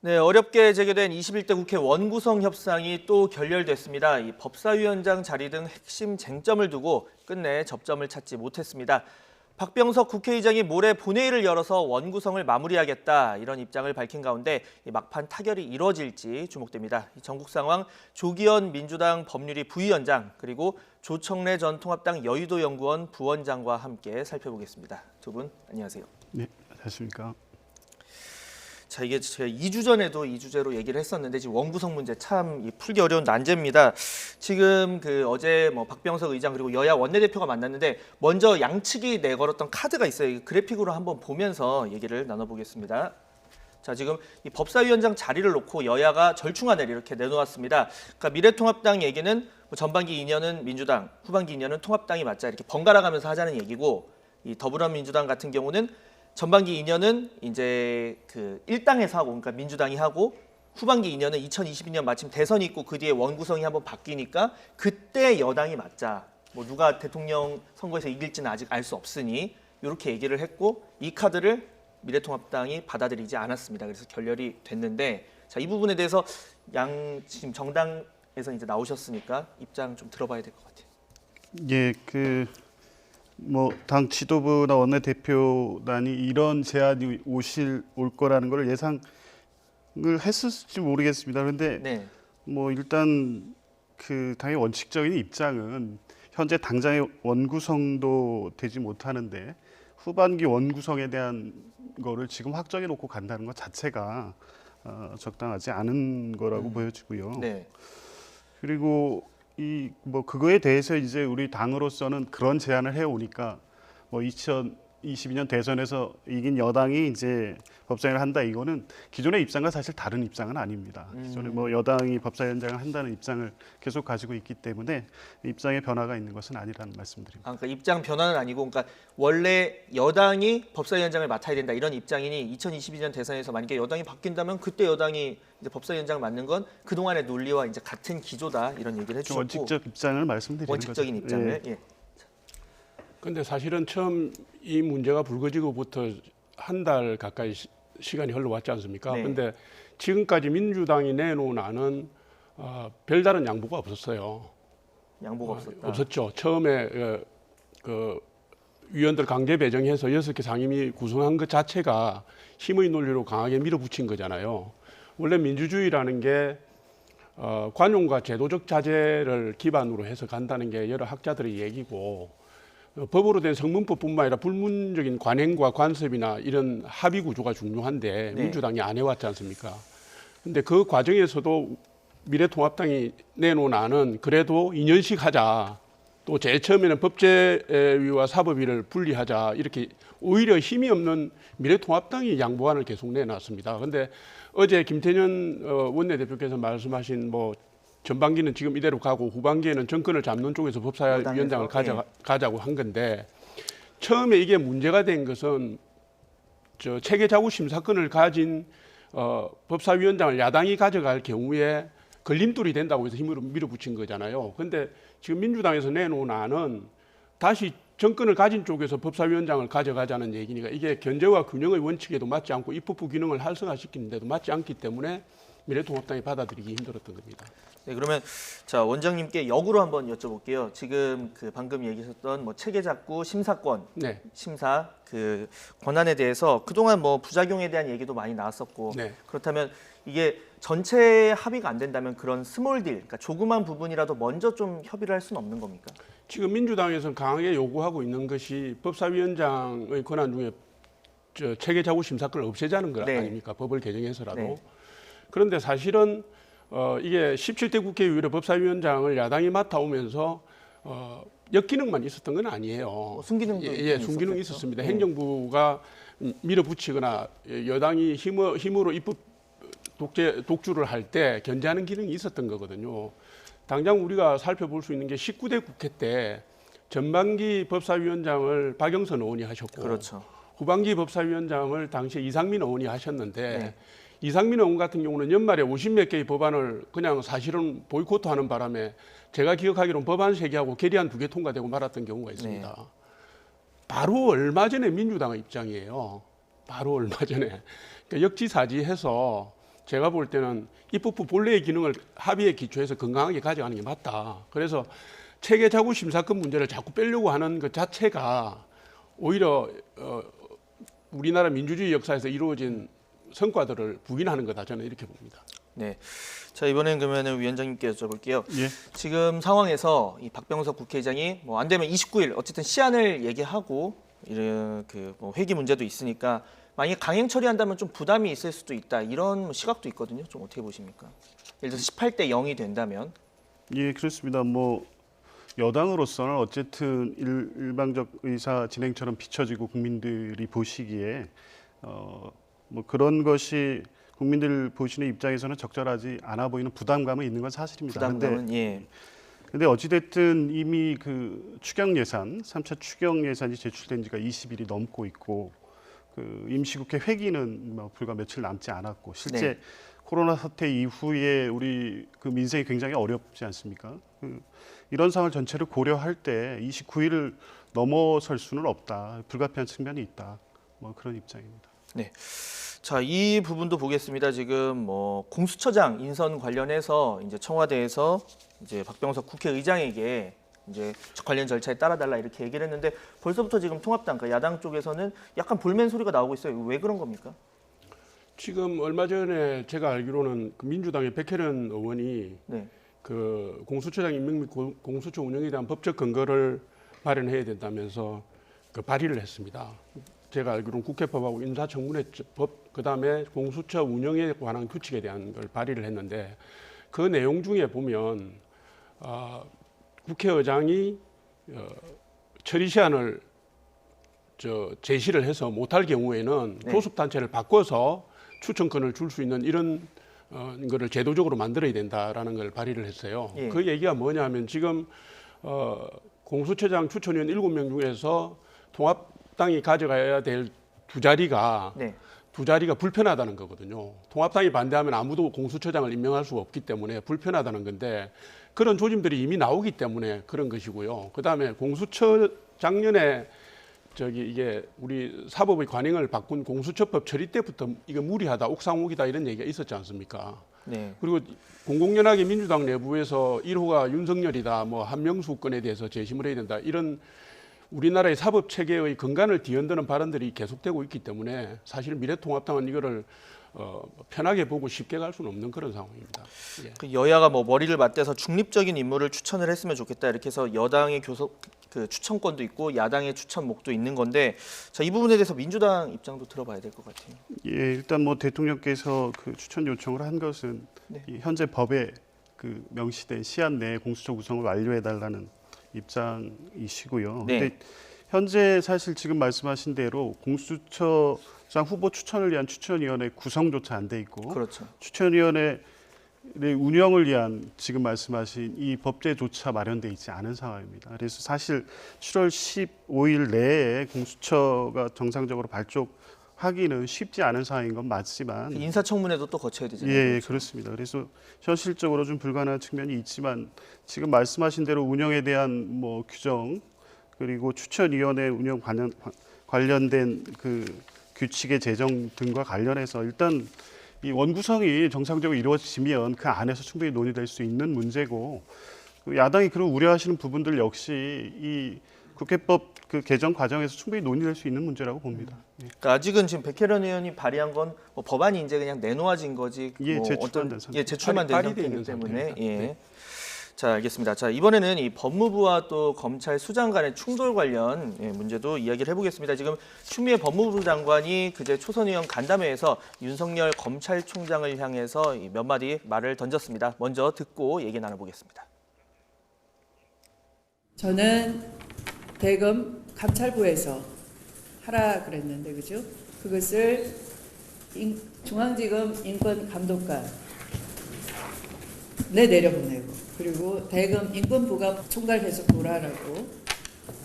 네, 어렵게 재개된 21대 국회 원구성 협상이 또 결렬됐습니다. 이 법사위원장 자리 등 핵심 쟁점을 두고 끝내 접점을 찾지 못했습니다. 박병석 국회의장이 모레 본회의를 열어서 원구성을 마무리하겠다 이런 입장을 밝힌 가운데 막판 타결이 이뤄질지 주목됩니다. 전국 상황 조기현 민주당 법률위 부위원장 그리고 조청래 전 통합당 여의도 연구원 부원장과 함께 살펴보겠습니다. 두 분 안녕하세요. 네, 안녕하십니까. 자, 이게 제가 2주 전에도 이 주제로 얘기를 했었는데 지금 원구성 문제 참 풀기 어려운 난제입니다. 지금 어제 박병석 의장 그리고 여야 원내대표가 만났는데 먼저 양측이 내걸었던 카드가 있어요. 이 그래픽으로 한번 보면서 얘기를 나눠보겠습니다. 자, 지금 이 법사위원장 자리를 놓고 여야가 절충안을 이렇게 내놓았습니다. 그러니까 미래통합당 얘기는 전반기 2년은 민주당, 후반기 2년은 통합당이 맞자 이렇게 번갈아 가면서 하자는 얘기고, 이 더불어민주당 같은 경우는 전반기 2년은 이제 일당에서 하고, 그러니까 민주당이 하고, 후반기 2년은 2022년 마침 대선이 있고 그 뒤에 원구성이 한번 바뀌니까 그때 여당이 맞자. 누가 대통령 선거에서 이길지는 아직 알 수 없으니 이렇게 얘기를 했고, 이 카드를 미래통합당이 받아들이지 않았습니다. 그래서 결렬이 됐는데, 자, 이 부분에 대해서 지금 정당에서 이제 나오셨으니까 입장 좀 들어봐야 될 것 같아요. 예, 당 지도부나 원내대표단이 이런 제안이 올 거라는 걸 예상을 했을지 모르겠습니다. 그런데 네. 일단 당의 원칙적인 입장은 현재 당장의 원구성도 되지 못하는데 후반기 원구성에 대한 거를 지금 확정해 놓고 간다는 것 자체가 적당하지 않은 거라고 보여지고요. 네. 그리고 그거에 대해서 이제 우리 당으로서는 그런 제안을 해 오니까 2022년 대선에서 이긴 여당이 이제 법사위를 한다, 이거는 기존의 입장과 사실 다른 입장은 아닙니다. 기존에 여당이 법사위원장을 한다는 입장을 계속 가지고 있기 때문에 입장의 변화가 있는 것은 아니라는 말씀드립니다. 그러니까 입장 변화는 아니고, 그러니까 원래 여당이 법사위원장을 맡아야 된다 이런 입장이니 2022년 대선에서 만약에 여당이 바뀐다면 그때 여당이 이제 법사위원장을 맡는 건 그동안의 논리와 이제 같은 기조다 이런 얘기를 해주셨고, 원칙적 입장을 말씀드리는 원칙적인 거죠. 입장을. 예. 예. 근데 사실은 처음 이 문제가 불거지고부터 한 달 가까이 시간이 흘러왔지 않습니까? 네. 근데 지금까지 민주당이 내놓은 안은 별다른 양보가 없었어요. 양보가 없었다. 없었죠. 처음에 위원들 강제 배정해서 6개 상임위 구성한 것 자체가 힘의 논리로 강하게 밀어붙인 거잖아요. 원래 민주주의라는 게 관용과 제도적 자제를 기반으로 해서 간다는 게 여러 학자들의 얘기고, 법으로 된 성문법뿐만 아니라 불문적인 관행과 관습이나 이런 합의 구조가 중요한데 네. 민주당이 안 해왔지 않습니까? 근데 그 과정에서도 미래통합당이 내놓은 안은 그래도 2년씩 하자, 또 제일 처음에는 법제위와 사법위를 분리하자, 이렇게 오히려 힘이 없는 미래통합당이 양보안을 계속 내놨습니다. 근데 어제 김태년 원내대표께서 말씀하신 전반기는 지금 이대로 가고 후반기에는 정권을 잡는 쪽에서 법사위원장을 가자고 한 건데, 처음에 이게 문제가 된 것은 체계자구 심사권을 가진 법사위원장을 야당이 가져갈 경우에 걸림돌이 된다고 해서 힘으로 밀어붙인 거잖아요. 근데 지금 민주당에서 내놓은 안은 다시 정권을 가진 쪽에서 법사위원장을 가져가자는 얘기니까 이게 견제와 균형의 원칙에도 맞지 않고 입법부 기능을 활성화시키는 데도 맞지 않기 때문에 미래통합당이 받아들이기 힘들었던 겁니다. 네, 그러면 자, 원장님께 역으로 한번 여쭤볼게요. 지금 방금 얘기하셨던 체계작구 심사권, 네. 심사 권한에 대해서 그동안 부작용에 대한 얘기도 많이 나왔었고, 네. 그렇다면 이게 전체 합의가 안 된다면 그런 스몰 딜, 그러니까 조그만 부분이라도 먼저 좀 협의를 할 수는 없는 겁니까? 지금 민주당에서는 강하게 요구하고 있는 것이 법사위원장의 권한 중에 체계자구 심사권을 없애자는 거 아닙니까? 법을 개정해서라도. 네. 그런데 사실은 이게 17대 국회의회 법사위원장을 야당이 맡아오면서 역기능만 있었던 건 아니에요. 순기능도 순기능이 있었습니다. 행정부가 밀어붙이거나 여당이 힘으로 입법 독주를 할 때 견제하는 기능이 있었던 거거든요. 당장 우리가 살펴볼 수 있는 게 19대 국회 때 전반기 법사위원장을 박영선 의원이 하셨고, 그렇죠. 후반기 법사위원장을 당시에 이상민 의원이 하셨는데, 네. 이상민 의원 같은 경우는 연말에 50몇 개의 법안을 그냥 사실은 보이콧하는 바람에 제가 기억하기로는 법안 3개하고 결의안 2개 통과되고 말았던 경우가 있습니다. 네. 바로 얼마 전에 민주당의 입장이에요. 바로 얼마 전에. 그러니까 역지사지해서 제가 볼 때는 입법부 본래의 기능을 합의에 기초해서 건강하게 가져가는 게 맞다. 그래서 체계 자구 심사권 문제를 자꾸 빼려고 하는 것 자체가 오히려 우리나라 민주주의 역사에서 이루어진 성과들을 부인하는 거다. 저는 이렇게 봅니다. 네. 자, 이번엔 그러면 위원장님께 여쭤볼게요. 예. 지금 상황에서 이 박병석 국회의장이 뭐 안 되면 29일 어쨌든 시한을 얘기하고 이런 그뭐 회기 문제도 있으니까 만약에 강행 처리한다면 좀 부담이 있을 수도 있다. 이런 시각도 있거든요. 좀 어떻게 보십니까? 예를 들어서 18대 0이 된다면. 예, 그렇습니다. 뭐 여당으로서는 어쨌든 일방적 의사 진행처럼 비춰지고 국민들이 보시기에 뭐 그런 것이 국민들 보시는 입장에서는 적절하지 않아 보이는 부담감은 있는 건 사실입니다. 부담감은 예. 근데 어찌됐든 이미 그 추경 예산, 3차 추경 예산이 제출된 지가 20일이 넘고 있고 그 임시국회 회기는 뭐 불과 며칠 남지 않았고 실제 네. 코로나 사태 이후에 우리 그 민생이 굉장히 어렵지 않습니까? 이런 상황 전체를 고려할 때 29일을 넘어설 수는 없다. 불가피한 측면이 있다. 뭐 그런 입장입니다. 네. 자, 이 부분도 보겠습니다. 지금 뭐 공수처장 인선 관련해서 이제 청와대에서 이제 박병석 국회의장에게 이제 관련 절차에 따라달라 이렇게 얘기를 했는데 벌써부터 지금 통합당, 그러니까 야당 쪽에서는 약간 볼멘 소리가 나오고 있어요. 왜 그런 겁니까? 지금 얼마 전에 제가 알기로는 그 민주당의 백혜련 의원이 네. 그 공수처장 임명 및 공수처 운영에 대한 법적 근거를 마련해야 된다면서 그 발의를 했습니다. 제가 알기로는 국회법하고 인사청문회법 그다음에 공수처 운영에 관한 규칙에 대한 걸 발의를 했는데 그 내용 중에 보면 국회의장이 처리 시한을 제시를 해서 못할 경우에는 네. 교섭단체를 바꿔서 추천권을 줄 수 있는 이런 거를 제도적으로 만들어야 된다라는 걸 발의를 했어요. 예. 그 얘기가 뭐냐면 지금 공수처장 추천위원 7명 중에서 통합당이 가져가야 될 두 자리가 네. 두 자리가 불편하다는 거거든요. 통합당이 반대하면 아무도 공수처장을 임명할 수가 없기 때문에 불편하다는 건데 그런 조짐들이 이미 나오기 때문에 그런 것이고요. 그다음에 공수처 작년에 이게 우리 사법의 관행을 바꾼 공수처법 처리 때부터 이거 무리하다, 옥상옥이다 이런 얘기가 있었지 않습니까? 네. 그리고 공공연하게 민주당 내부에서 1호가 윤석열이다, 뭐 한명수 건에 대해서 재심을 해야 된다 이런 우리나라의 사법 체계의 근간을 뒤흔드는 발언들이 계속되고 있기 때문에 사실 미래통합당은 이거를 편하게 보고 쉽게 갈 수는 없는 그런 상황입니다. 예. 그 여야가 뭐 머리를 맞대서 중립적인 인물을 추천을 했으면 좋겠다 이렇게 해서 여당의 그 추천권도 있고 야당의 추천목도 있는 건데 자, 이 부분에 대해서 민주당 입장도 들어봐야 될 것 같아요. 예, 일단 뭐 대통령께서 그 추천 요청을 한 것은 네. 이 현재 법에 그 명시된 시한 내에 공수처 구성을 완료해달라는 입장이시고요. 네. 근데 현재 사실 지금 말씀하신 대로 공수처장 후보 추천을 위한 추천위원회 구성조차 안 돼 있고 그렇죠. 추천위원회 운영을 위한 지금 말씀하신 이 법제조차 마련돼 있지 않은 상황입니다. 그래서 사실 7월 15일 내에 공수처가 정상적으로 발족하기는 쉽지 않은 상황인 건 맞지만 인사청문회도 또 거쳐야 되잖아요. 예, 그렇죠. 그렇습니다. 그래서 현실적으로 좀 불가능한 측면이 있지만 지금 말씀하신 대로 운영에 대한 뭐 규정 그리고 추천위원회 운영 관련된 그 규칙의 제정 등과 관련해서 일단 이 원구성이 정상적으로 이루어지면 그 안에서 충분히 논의될 수 있는 문제고 야당이 그런 우려하시는 부분들 역시 이 국회법 그 개정 과정에서 충분히 논의될 수 있는 문제라고 봅니다. 그러니까 아직은 지금 백혜련 의원이 발의한 건 뭐 법안이 이제 그냥 내놓아진 거지. 예, 뭐 제출만 된 상태. 제출만 된 발의돼 상태이기 있는 때문에 상태입니다. 예. 네. 자, 알겠습니다. 자, 이번에는 이 법무부와 또 검찰 수장 간의 충돌 관련 문제도 이야기를 해보겠습니다. 지금 추미애 법무부 장관이 그제 초선 의원 간담회에서 윤석열 검찰총장을 향해서 몇 마디 말을 던졌습니다. 먼저 듣고 얘기 나눠보겠습니다. 저는 대검 감찰부에서 하라 그랬는데 그죠? 그것을 중앙지검 인권감독관에 내려보내고 그리고 대검 인권부가 총괄해서 보라라고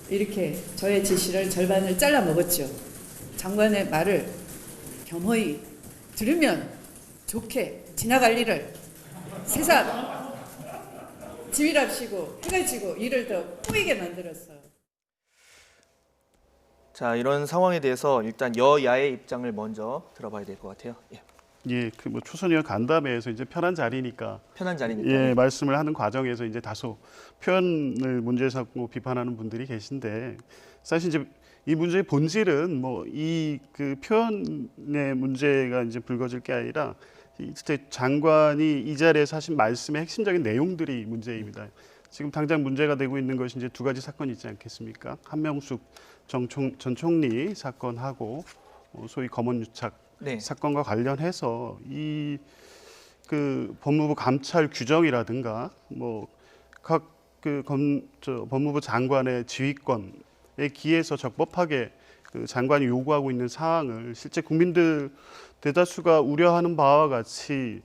이렇게 저의 지시를 절반을 잘라 먹었죠. 장관의 말을 겸허히 들으면 좋게 지나갈 일을 새삼 지휘랍시고 해가 지고 일을 더 꼬이게 만들었어. 자, 이런 상황에 대해서 일단 여야의 입장을 먼저 들어봐야 될 것 같아요. 예. 예, 그 뭐 초선 의원 간담회에서 이제 편한 자리니까 편한 자리니까. 예, 말씀을 하는 과정에서 이제 다소 표현을 문제 삼고 비판하는 분들이 계신데 사실 이제 이 문제의 본질은 뭐 이 그 표현의 문제가 이제 불거질 게 아니라 이때 장관이 이 자리에서 하신 말씀의 핵심적인 내용들이 문제입니다. 지금 당장 문제가 되고 있는 것이 이제 두 가지 사건이 있지 않겠습니까? 한명숙 전 총리 사건하고 소위 검언유착 네. 사건과 관련해서 이 그 법무부 감찰 규정이라든가 뭐 각 그 법무부 장관의 지휘권에 기해서 적법하게 그 장관이 요구하고 있는 사항을 실제 국민들 대다수가 우려하는 바와 같이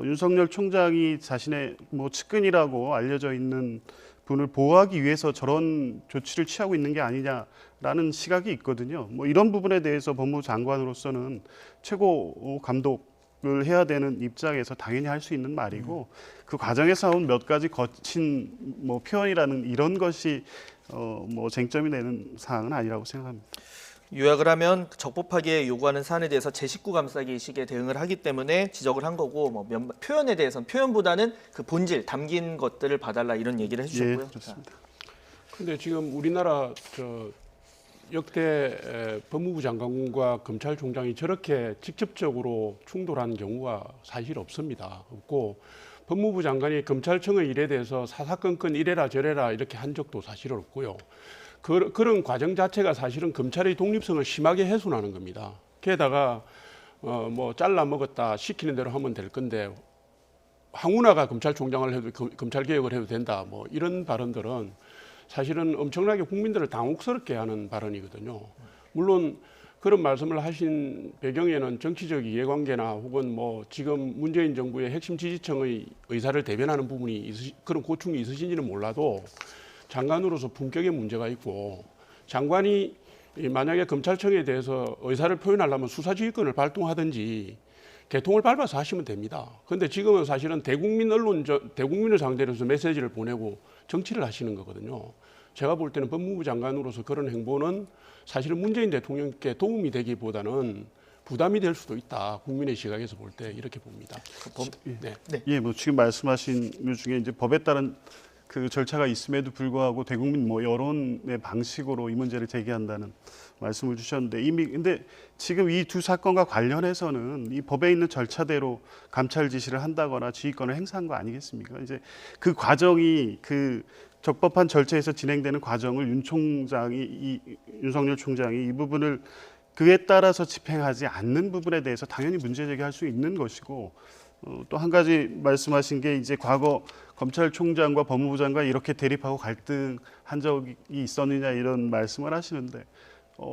윤석열 총장이 자신의 뭐 측근이라고 알려져 있는 분을 보호하기 위해서 저런 조치를 취하고 있는 게 아니냐라는 시각이 있거든요. 뭐 이런 부분에 대해서 법무부 장관으로서는 최고 감독을 해야 되는 입장에서 당연히 할 수 있는 말이고 그 과정에서 나온 몇 가지 거친 뭐 표현이라는 이런 것이 뭐 쟁점이 되는 사항은 아니라고 생각합니다. 요약을 하면 적법하게 요구하는 사안에 대해서 제19 감싸기식의 대응을 하기 때문에 지적을 한 거고 뭐 표현에 대해서는 표현보다는 그 본질 담긴 것들을 봐달라 이런 얘기를 해주셨고요. 예, 그렇습니다. 근데 지금 우리나라 역대 법무부 장관과 검찰총장이 저렇게 직접적으로 충돌한 경우가 사실 없습니다. 없고 법무부 장관이 검찰청의 일에 대해서 사사건건 이래라 저래라 이렇게 한 적도 사실 없고요. 그런 과정 자체가 사실은 검찰의 독립성을 심하게 훼손하는 겁니다. 게다가 뭐 잘라 먹었다 시키는 대로 하면 될 건데 황운하가 검찰총장을 해도 검찰 개혁을 해도 된다 뭐 이런 발언들은 사실은 엄청나게 국민들을 당혹스럽게 하는 발언이거든요. 물론 그런 말씀을 하신 배경에는 정치적 이해관계나 혹은 뭐 지금 문재인 정부의 핵심 지지층의 의사를 대변하는 부분이 그런 고충이 있으신지는 몰라도 장관으로서 품격의 문제가 있고 장관이 만약에 검찰청에 대해서 의사를 표현하려면 수사지휘권을 발동하든지 개통을 밟아서 하시면 됩니다. 그런데 지금은 사실은 대국민을 상대로 해서 메시지를 보내고 정치를 하시는 거거든요. 제가 볼 때는 법무부 장관으로서 그런 행보는 사실은 문재인 대통령께 도움이 되기보다는 부담이 될 수도 있다. 국민의 시각에서 볼 때 이렇게 봅니다. 네. 예, 뭐 지금 말씀하신 것 중에 이제 법에 따른 그 절차가 있음에도 불구하고 대국민 뭐 여론의 방식으로 이 문제를 제기한다는 말씀을 주셨는데 이미 근데 지금 이 두 사건과 관련해서는 이 법에 있는 절차대로 감찰 지시를 한다거나 지휘권을 행사한 거 아니겠습니까? 이제 그 과정이 그 적법한 절차에서 진행되는 과정을 윤석열 총장이 이 부분을 그에 따라서 집행하지 않는 부분에 대해서 당연히 문제 제기할 수 있는 것이고 또 한 가지 말씀하신 게 이제 과거 검찰총장과 법무부 장관이 이렇게 대립하고 갈등한 적이 있었느냐 이런 말씀을 하시는데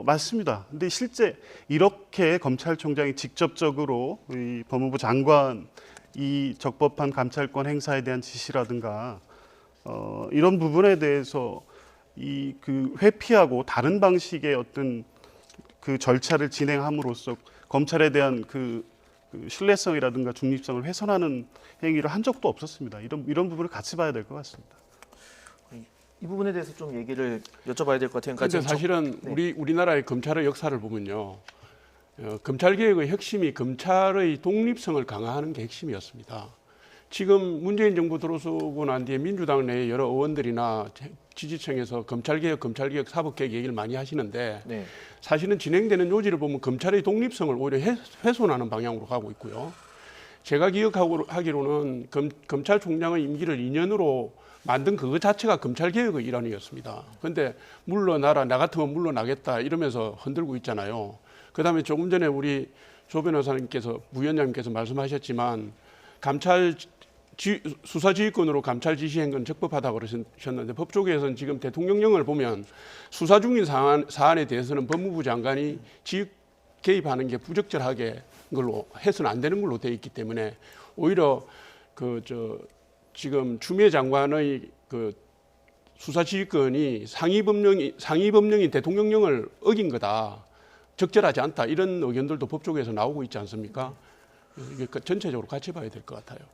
맞습니다. 근데 실제 이렇게 검찰총장이 직접적으로 이 법무부 장관 이 적법한 감찰권 행사에 대한 지시라든가 이런 부분에 대해서 이 그 회피하고 다른 방식의 어떤 그 절차를 진행함으로써 검찰에 대한 그 신뢰성이라든가 중립성을 훼손하는 행위를 한 적도 없었습니다. 이런 부분을 같이 봐야 될 것 같습니다. 이 부분에 대해서 좀 얘기를 여쭤봐야 될 것 같아요. 그런데 사실은 우리나라의 검찰의 역사를 보면요. 검찰 개혁의 핵심이 검찰의 독립성을 강화하는 게 핵심이었습니다. 지금 문재인 정부 들어서고 난 뒤에 민주당 내의 여러 의원들이나 지지층에서 검찰개혁, 사법개혁 얘기를 많이 하시는데 네. 사실은 진행되는 요지를 보면 검찰의 독립성을 오히려 훼손하는 방향으로 가고 있고요. 제가 기억하기로는 검찰총장의 임기를 2년으로 만든 그것 자체가 검찰개혁의 일환이었습니다. 그런데 물러나라, 나 같으면 물러나겠다 이러면서 흔들고 있잖아요. 그다음에 조금 전에 우리 조 변호사님께서, 부위원장님께서 말씀하셨지만 수사지휘권으로 감찰 지시한 건 적법하다고 그러셨는데 법조계에서는 지금 대통령령을 보면 수사 중인 사안에 대해서는 법무부 장관이 지휘 개입하는 게 부적절하게 걸로 해서는 안 되는 걸로 되어 있기 때문에 오히려 지금 추미애 장관의 그 수사지휘권이 상위 법령인 대통령령을 어긴 거다, 적절하지 않다 이런 의견들도 법조계에서 나오고 있지 않습니까? 이게 전체적으로 같이 봐야 될 것 같아요.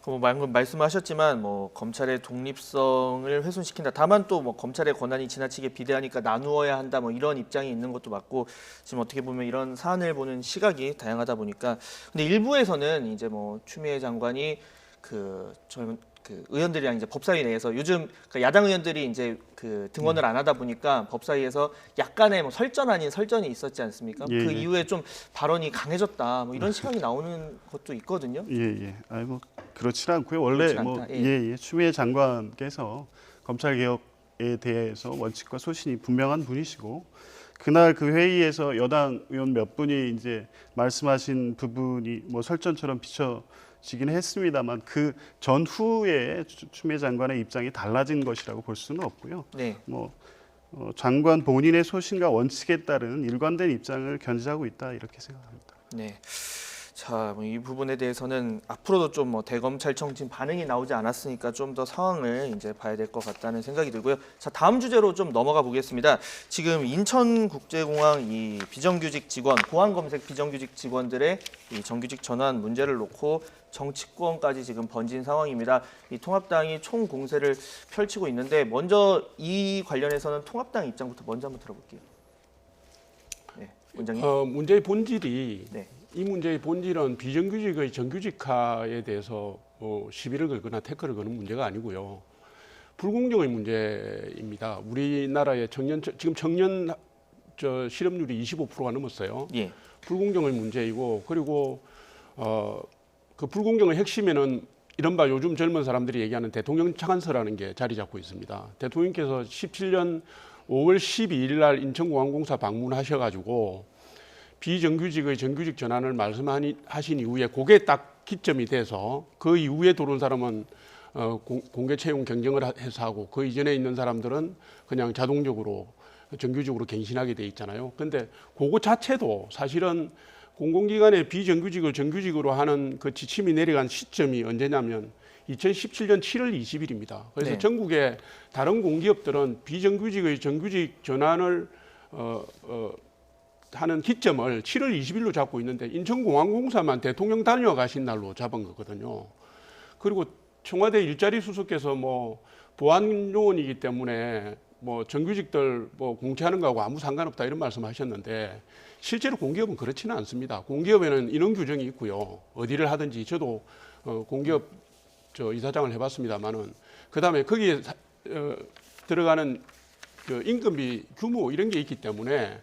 방금 말씀하셨지만 뭐 검찰의 독립성을 훼손시킨다. 다만 또 뭐 검찰의 권한이 지나치게 비대하니까 나누어야 한다. 뭐 이런 입장이 있는 것도 맞고 지금 어떻게 보면 이런 사안을 보는 시각이 다양하다 보니까 근데 일부에서는 이제 뭐 추미애 장관이 그 의원들이랑 이제 법사위 내에서 요즘 야당 의원들이 이제 그 등원을 안 하다 보니까 법사위에서 약간의 뭐 설전 아닌 설전이 있었지 않습니까? 예, 그 예. 이후에 좀 발언이 강해졌다. 뭐 이런 시각이 나오는 것도 있거든요. 예. 아니 뭐 그렇지는 않고요. 원래 그렇지 않다. 뭐 예. 추미애 장관께서 검찰 개혁에 대해서 원칙과 소신이 분명한 분이시고 그날 그 회의에서 여당 의원 몇 분이 이제 말씀하신 부분이 뭐 설전처럼 비춰지긴 했습니다만 그 전후에 추미애 장관의 입장이 달라진 것이라고 볼 수는 없고요. 네. 뭐 장관 본인의 소신과 원칙에 따른 일관된 입장을 견지하고 있다 이렇게 생각합니다. 네. 자, 뭐 이 부분에 대해서는 앞으로도 좀 뭐 대검찰청 지금 반응이 나오지 않았으니까 좀 더 상황을 이제 봐야 될 것 같다는 생각이 들고요. 자, 다음 주제로 좀 넘어가 보겠습니다. 지금 인천국제공항 이 비정규직 직원, 보안 검색 비정규직 직원들의 이 정규직 전환 문제를 놓고 정치권까지 지금 번진 상황입니다. 이 통합당이 총 공세를 펼치고 있는데 먼저 이 관련해서는 통합당 입장부터 먼저 한번 들어볼게요. 네, 원장님. 문제의 본질이 네. 이 문제의 본질은 비정규직의 정규직화에 대해서 시비를 걸거나 태클을 거는 문제가 아니고요. 불공정의 문제입니다. 우리나라의 지금 청년 실업률이 25%가 넘었어요. 예. 불공정의 문제이고 그리고 그 불공정의 핵심에는 이른바 요즘 젊은 사람들이 얘기하는 대통령 차관서라는 게 자리 잡고 있습니다. 대통령께서 17년 5월 12일 날 인천공항공사 방문하셔가지고 비정규직의 정규직 전환을 말씀하신 이후에 그게 딱 기점이 돼서 그 이후에 들어온 사람은 공개 채용 경쟁을 해서 하고 그 이전에 있는 사람들은 그냥 자동적으로 정규직으로 갱신하게 돼 있잖아요. 근데 그거 자체도 사실은 공공기관의 비정규직을 정규직으로 하는 그 지침이 내려간 시점이 언제냐면 2017년 7월 20일입니다. 그래서 네. 전국의 다른 공기업들은 비정규직의 정규직 전환을 하는 기점을 7월 20일로 잡고 있는데 인천공항공사만 대통령 다녀가신 날로 잡은 거거든요. 그리고 청와대 일자리 수석께서 뭐 보안 요원이기 때문에 뭐 정규직들 뭐 공채하는 거하고 아무 상관없다 이런 말씀하셨는데 실제로 공기업은 그렇지는 않습니다. 공기업에는 인원 규정이 있고요. 어디를 하든지 저도 공기업 이사장을 해봤습니다만은 그 다음에 거기에 들어가는 그 임금비 규모 이런 게 있기 때문에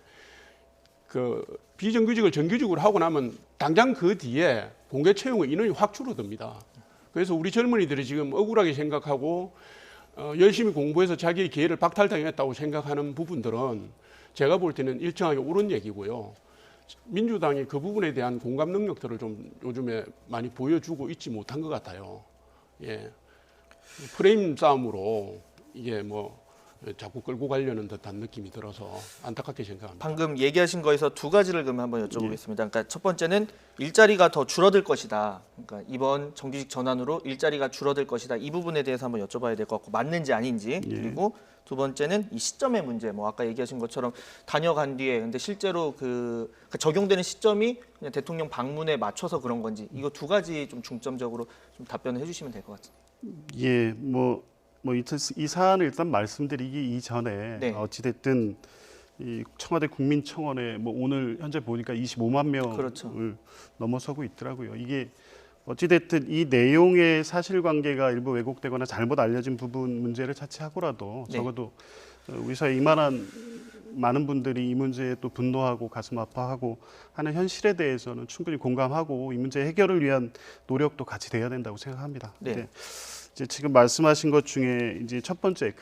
그 비정규직을 정규직으로 하고 나면 당장 그 뒤에 공개 채용의 인원이 확 줄어듭니다. 그래서 우리 젊은이들이 지금 억울하게 생각하고 열심히 공부해서 자기의 기회를 박탈당했다고 생각하는 부분들은 제가 볼 때는 일정하게 옳은 얘기고요. 민주당이 그 부분에 대한 공감 능력들을 좀 요즘에 많이 보여주고 있지 못한 것 같아요. 예. 프레임 싸움으로 이게 뭐 자꾸 끌고 가려는 듯한 느낌이 들어서 안타깝게 생각합니다. 방금 얘기하신 거에서 두 가지를 그러면 한번 여쭤보겠습니다. 그러니까 첫 번째는 일자리가 더 줄어들 것이다. 그러니까 이번 정규직 전환으로 일자리가 줄어들 것이다. 이 부분에 대해서 한번 여쭤봐야 될 것 같고 맞는지 아닌지. 그리고 두 번째는 이 시점의 문제. 뭐 아까 얘기하신 것처럼 다녀간 뒤에 근데 실제로 그 적용되는 시점이 그냥 대통령 방문에 맞춰서 그런 건지 이거 두 가지 좀 중점적으로 좀 답변을 해주시면 될 것 같습니다. 예, 이 사안을 일단 말씀드리기 이전에 네. 어찌됐든 이 청와대 국민청원에 뭐 오늘 현재 보니까 25만 명을 그렇죠. 넘어서고 있더라고요. 이게 어찌됐든 이 내용의 사실관계가 일부 왜곡되거나 잘못 알려진 부분 문제를 차치하고라도 네. 적어도 우리 사회 이만한 많은 분들이 이 문제에 또 분노하고 가슴 아파하고 하는 현실에 대해서는 충분히 공감하고 이 문제 해결을 위한 노력도 같이 돼야 된다고 생각합니다. 네. 근데 이제 지금 말씀하신 것 중에 이제 첫 번째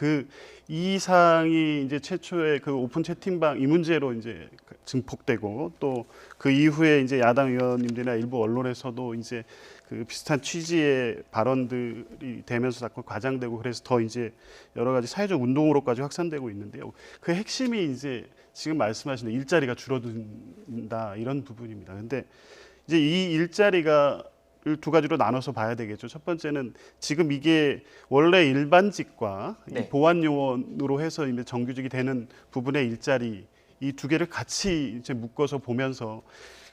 이 사항이 이제 최초의 그 오픈 채팅방 이 문제로 이제 증폭되고 또 그 이후에 이제 야당 의원님들이나 일부 언론에서도 이제 그 비슷한 취지의 발언들이 되면서 자꾸 과장되고 그래서 더 이제 여러 가지 사회적 운동으로까지 확산되고 있는데요. 그 핵심이 이제 지금 말씀하신 일자리가 줄어든다 이런 부분입니다. 근데 이제 이 일자리가 두 가지로 나눠서 봐야 되겠죠. 첫 번째는 지금 이게 원래 일반직과 네. 이 보안 요원으로 해서 이제 정규직이 되는 부분의 일자리 이 두 개를 같이 이제 묶어서 보면서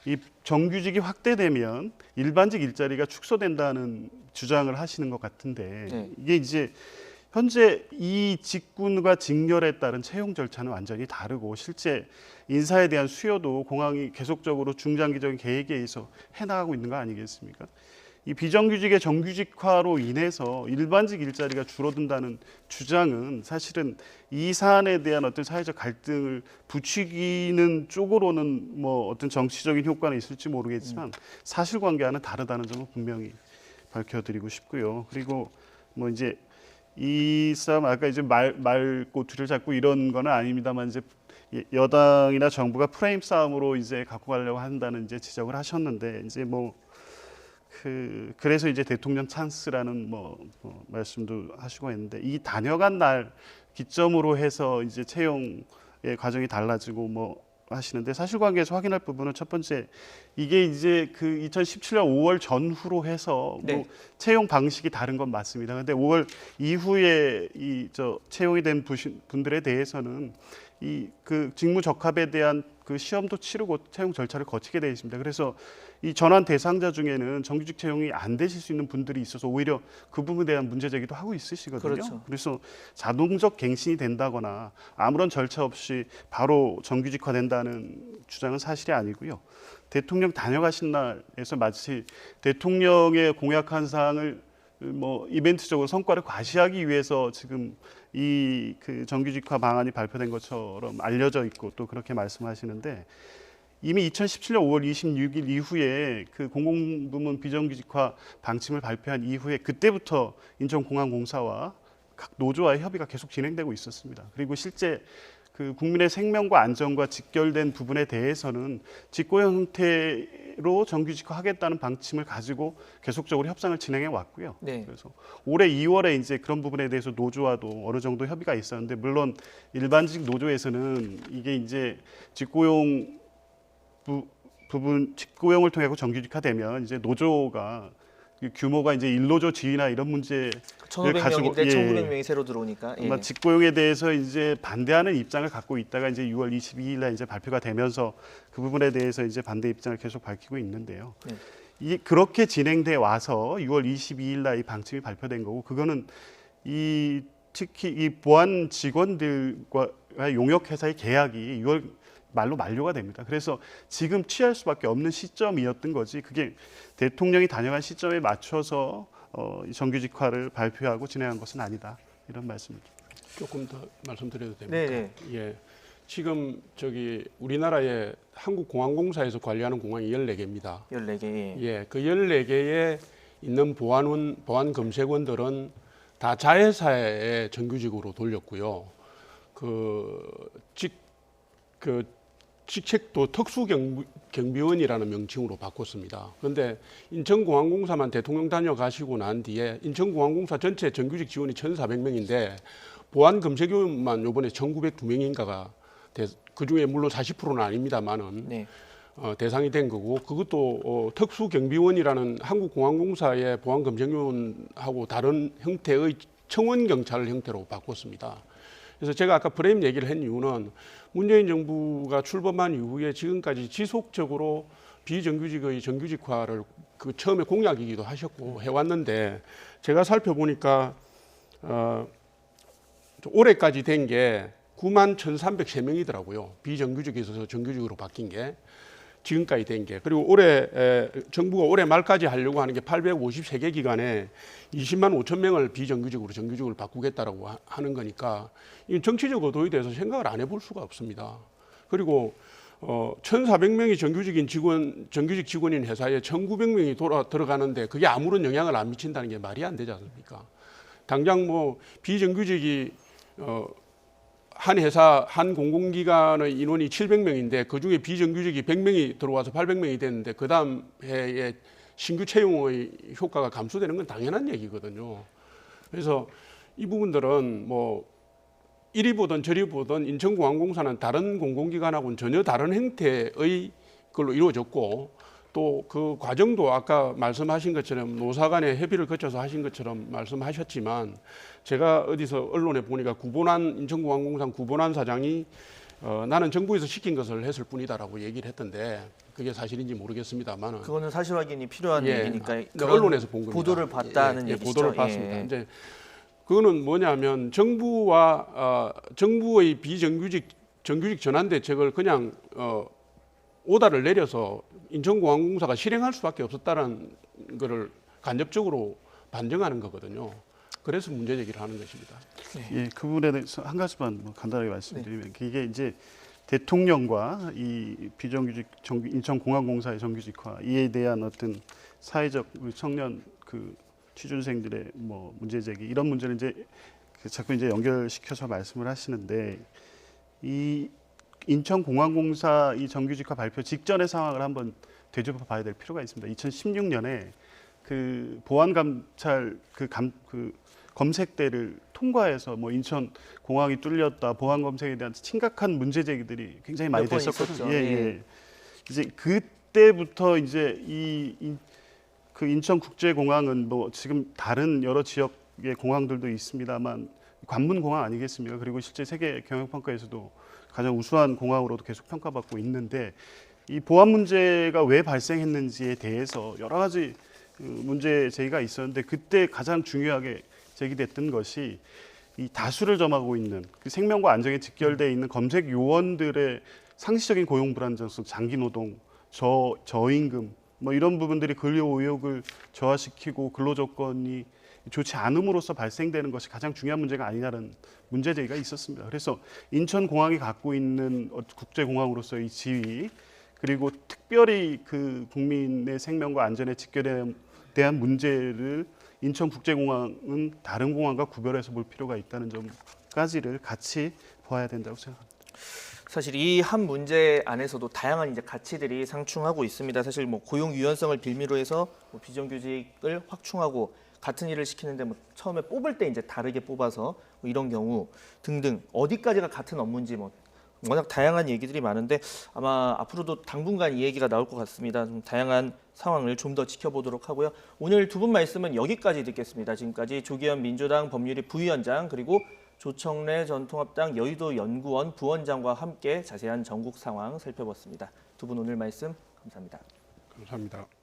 이 정규직이 확대되면 일반직 일자리가 축소된다는 주장을 하시는 것 같은데 네. 이게 이제 현재 이 직군과 직렬에 따른 채용 절차는 완전히 다르고 실제 인사에 대한 수요도 공항이 계속적으로 중장기적인 계획에 의해서 해나가고 있는 거 아니겠습니까? 이 비정규직의 정규직화로 인해서 일반직 일자리가 줄어든다는 주장은 사실은 이 사안에 대한 어떤 사회적 갈등을 부추기는 쪽으로는 뭐 어떤 정치적인 효과는 있을지 모르겠지만 사실관계와는 다르다는 점을 분명히 밝혀드리고 싶고요. 그리고 뭐 이제 이 싸움 아까 이제 말고 뒤를 잡고 이런 거는 아닙니다만 이제 여당이나 정부가 프레임 싸움으로 이제 갖고 가려고 한다는 이제 지적을 하셨는데 이제 뭐 그래서 이제 대통령 찬스라는 말씀도 하시고 했는데 이 다녀간 날 기점으로 해서 이제 채용의 과정이 달라지고 뭐 하시는데 사실관계에서 확인할 부분은 첫 번째 이게 이제 그 2017년 5월 전후로 해서 네. 뭐 채용 방식이 다른 건 맞습니다. 그런데 5월 이후에 채용이 된 분들에 대해서는 이 그 직무 적합에 대한 그 시험도 치르고 채용 절차를 거치게 되어 있습니다. 그래서 이 전환 대상자 중에는 정규직 채용이 안 되실 수 있는 분들이 있어서 오히려 그 부분에 대한 문제 제기도 하고 있으시거든요. 그렇죠. 그래서 자동적 갱신이 된다거나 아무런 절차 없이 바로 정규직화된다는 주장은 사실이 아니고요. 대통령 다녀가신 날에서 마치 대통령의 공약한 사항을 뭐 이벤트적으로 성과를 과시하기 위해서 지금 이 그 정규직화 방안이 발표된 것처럼 알려져 있고 또 그렇게 말씀하시는데 이미 2017년 5월 26일 이후에 그 공공부문 비정규직화 방침을 발표한 이후에 그때부터 인천공항공사와 각 노조와의 협의가 계속 진행되고 있었습니다. 그리고 실제 그 국민의 생명과 안전과 직결된 부분에 대해서는 직고용 형태로 정규직화하겠다는 방침을 가지고 계속적으로 협상을 진행해 왔고요. 네. 그래서 올해 2월에 이제 그런 부분에 대해서 노조와도 어느 정도 협의가 있었는데 물론 일반직 노조에서는 이게 이제 직고용 부분 직고용을 통해 정규직화되면 이제 노조가 규모가 이제 일노조 지위나 이런 문제 1,500명인데 1,900명이 새로 들어오니까 아마 직고용에 대해서 이제 반대하는 입장을 갖고 있다가 이제 6월 22일 날 이제 발표가 되면서 그 부분에 대해서 이제 반대 입장을 계속 밝히고 있는데요. 네. 이 그렇게 진행돼 와서 6월 22일 날 이 방침이 발표된 거고 그거는 이 특히 이 보안 직원들과 용역 회사의 계약이 6월 말로 만료가 됩니다. 그래서 지금 취할 수밖에 없는 시점이었던 거지. 그게 대통령이 다녀간 시점에 맞춰서 정규직화를 발표하고 진행한 것은 아니다. 이런 말씀입니다. 조금 더 말씀드려도 됩니까? 네네. 예. 지금 우리나라의 한국공항공사에서 관리하는 공항이 14개입니다. 14개. 예. 그 14개에 있는 보안 검색원들은 다 자회사의 정규직으로 돌렸고요. 직책도 특수경비원이라는 명칭으로 바꿨습니다. 그런데 인천공항공사만 대통령 다녀가시고 난 뒤에 인천공항공사 전체 정규직 지원이 1,400명인데 보안 검색위원만 이번에 1,902명인가가 그중에 물론 40%는 아닙니다만은 네. 대상이 된 거고 그것도 특수경비원이라는 한국공항공사의 보안 검색위원하고 다른 형태의 청원경찰 형태로 바꿨습니다. 그래서 제가 아까 프레임 얘기를 한 이유는 문재인 정부가 출범한 이후에 지금까지 지속적으로 비정규직의 정규직화를 처음에 공약이기도 하셨고 해왔는데 제가 살펴보니까 올해까지 된 게 91,303명이더라고요. 비정규직에서 정규직으로 바뀐 게 지금까지 된 게. 그리고 정부가 올해 말까지 하려고 하는 게 853개 기간에 20만 5천 명을 비정규직으로 정규직으로 바꾸겠다라고 하는 거니까 이 정치적 의도에 대해서 생각을 안 해볼 수가 없습니다. 그리고 1,400명이 정규직 직원인 회사에 1,900명이 들어가는데 그게 아무런 영향을 안 미친다는 게 말이 안 되지 않습니까? 당장 비정규직이 한 회사, 한 공공기관의 인원이 700명인데 그중에 비정규직이 100명이 들어와서 800명이 됐는데 그 다음 해에 신규 채용의 효과가 감소되는 건 당연한 얘기거든요. 그래서 이 부분들은 이리 보든 저리 보든 인천공항공사는 다른 공공기관하고는 전혀 다른 형태의 걸로 이루어졌고 또 그 과정도 아까 말씀하신 것처럼 노사 간의 협의를 거쳐서 하신 것처럼 말씀하셨지만 제가 어디서 언론에 보니까 인천공항공사 구본환 사장이 나는 정부에서 시킨 것을 했을 뿐이다라고 얘기를 했던데 그게 사실인지 모르겠습니다만은 그거는 사실 확인이 필요한 예. 얘기니까 근데 그런 언론에서 본 겁니다. 보도를 봤다는 예, 얘기죠. 보도를 봤습니다. 예. 이제 그거는 뭐냐면 정부의 정규직 전환 대책을 그냥 오다를 내려서 인천공항공사가 실행할 수밖에 없었다는 것을 간접적으로 반증하는 거거든요. 그래서 문제 제기를 하는 것입니다. 예, 그 부분에 대해서 한 가지만 뭐 간단하게 말씀드리면 이게 이제 대통령과 이 비정규직 인천공항공사의 정규직화 이에 대한 어떤 사회적 우리 청년 그 취준생들의 뭐 문제 제기 이런 문제를 이제 자꾸 이제 연결시켜서 말씀을 하시는데 이 인천공항공사 이 정규직화 발표 직전의 상황을 한번 되짚어 봐야 될 필요가 있습니다. 2016년에 그 보안감찰 그 검색대를 통과해서 뭐 인천 공항이 뚫렸다 보안 검색에 대한 심각한 문제 제기들이 굉장히 많이 몇 번 됐었거든요. 있었죠. 예. 이제 그때부터 이제 그 인천국제공항은 뭐 지금 다른 여러 지역의 공항들도 있습니다만 관문 공항 아니겠습니까? 그리고 실제 세계 경영평가에서도 가장 우수한 공항으로도 계속 평가받고 있는데 이 보안 문제가 왜 발생했는지에 대해서 여러 가지 문제 제기가 있었는데 그때 가장 중요하게 제기됐던 것이 이 다수를 점하고 있는 그 생명과 안전에 직결되어 있는 검색 요원들의 상시적인 고용 불안정성, 장기 노동, 저임금 뭐 이런 부분들이 근로 의욕을 저하시키고 근로 조건이 좋지 않음으로써 발생되는 것이 가장 중요한 문제가 아니냐는 문제 제기가 있었습니다. 그래서 인천공항이 갖고 있는 국제공항으로서의 지위 그리고 특별히 그 국민의 생명과 안전에 직결에 대한 문제를 인천국제공항은 다른 공항과 구별해서 볼 필요가 있다는 점까지를 같이 봐야 된다고 생각합니다. 사실 이 한 문제 안에서도 다양한 이제 가치들이 상충하고 있습니다. 사실 뭐 고용 유연성을 빌미로 해서 뭐 비정규직을 확충하고 같은 일을 시키는데 뭐 처음에 뽑을 때 이제 다르게 뽑아서 뭐 이런 경우 등등 어디까지가 같은 업무인지 뭐 워낙 다양한 얘기들이 많은데 아마 앞으로도 당분간 이 얘기가 나올 것 같습니다. 좀 다양한 상황을 좀 더 지켜보도록 하고요. 오늘 두 분 말씀은 여기까지 듣겠습니다. 지금까지 조기현 민주당 법률위 부위원장 그리고 조청래 전 통합당 여의도 연구원 부원장과 함께 자세한 전국 상황 살펴봤습니다. 두 분 오늘 말씀 감사합니다. 감사합니다.